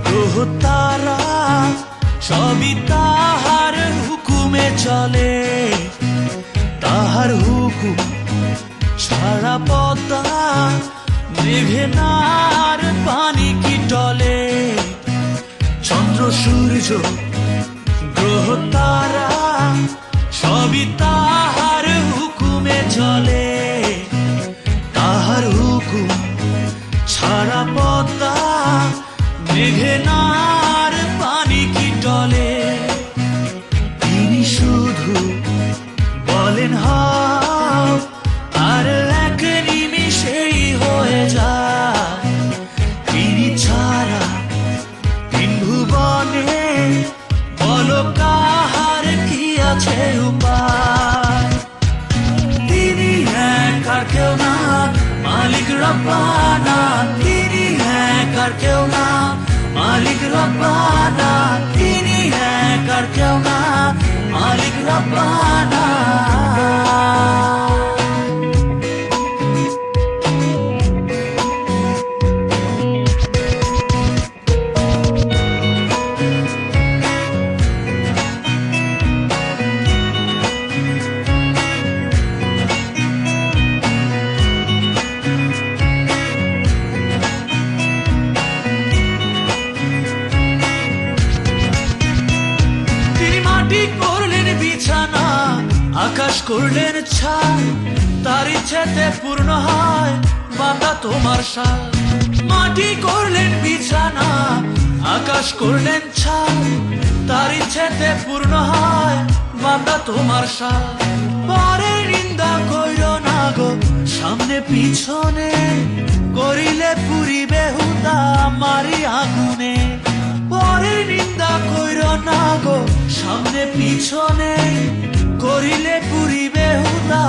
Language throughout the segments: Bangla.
গ্রহ তারা সবই তাহার হুকুমে চলে, তাহার হুকুম ছাড়া পদ্মা মেঘে নার পানি কি টলে। চন্দ্র সূর্য গ্রহ তারা সবই তাহার হুকুমে চলে, তাহার হুকুম ছাড়া পদ্মা মেঘে নার পানি কি টলে। তিনি শুধু বলেন হও আর এক নিমিষেই হয়ে যায়। তিনি ছাড়া তিন ভুবনে বলো কাহার কি আছে উপায়। তিনি এক আর কেউ না, মালিক রব্বানা। তিনি এক আর কেউ না, মালিক রব্বানা। তিনি এক আর কেউ না, মালিক রব্বানা। করলেন বিছানা, আকাশ করলেন ছাই, তার ইচ্ছেতে পূর্ণ হয় বান্দা তোমার সাল। মাটি করলেন বিছানা, আকাশ করলেন ছাই, তার ইচ্ছেতে পূর্ণ হয় বান্দা তোমার সাল। পরে নিন্দা কইরো না গো সামনে পিছনে, করিলে পুরিবে হুদা মারি আগুনে। পরে নিন্দা কইরো না গো সামনে পিছনে, করিলে পুরিবে হুদা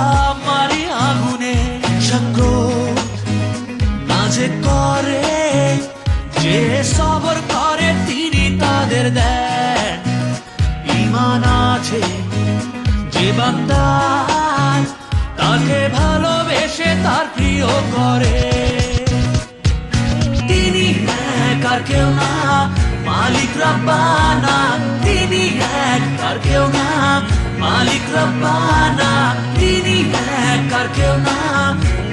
মারি আগুনে। সাক্ষ্য না যে করে, যে সবর করে তিনি তাদের দেন। ঈমান আছে যে বান্দা তাকে ভালোবেসে তার প্রিয় করে। তিনি এক আর কেউ না, মালিক রব্বানা। তিনি এক আর কেউ না, মালিক রব্বানা। তিনি এক আর কেউ না,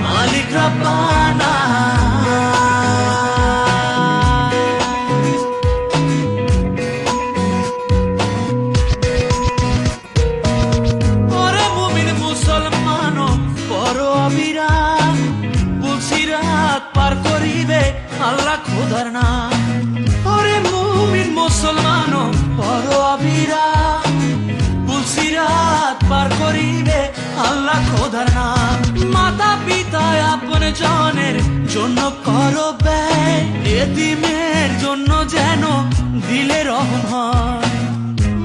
মালিক রব্বানা। ওরে মুমিন মুসলমান বড় অবিরাম, পুলসিরাত পার করিবে আল্লাহ খোদার নাম। ওরে মুমিন মুসলমান বড় অবিরাম, পুলসিরাত পার করিবে আল্লাহ খোদার নাম। মাতা পিতা আপন জনের জন্য করো ব্যয়, এতিমের জন্য যেন দিলে রহম হয়।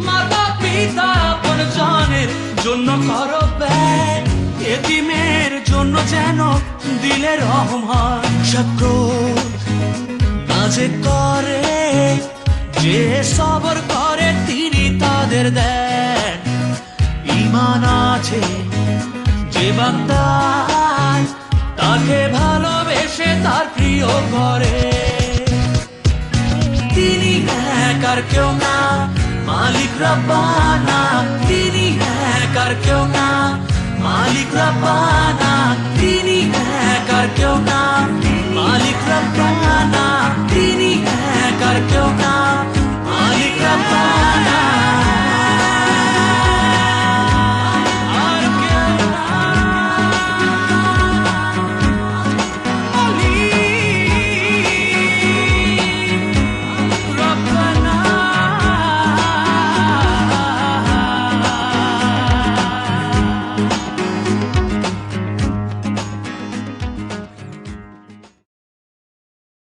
মাতা পিতা আপন জনের জন্য করো ব্যয়, এতিমের জন্য যেন দিলে রহম হয়। সাক্ষ্য যে করে, যে সবর করে তিনি তাদের দেন। ঈমান আছে যে বান্দা তাকে ভালোবেসে তার প্রিয় করে। তিনি এক আর কেউ না, মালিক রব্বানা। তিনি এক আর কেউ না, মালিক রব্বানা। তিনি এক আর কেউ না, মালিক রব্বানা। তিনি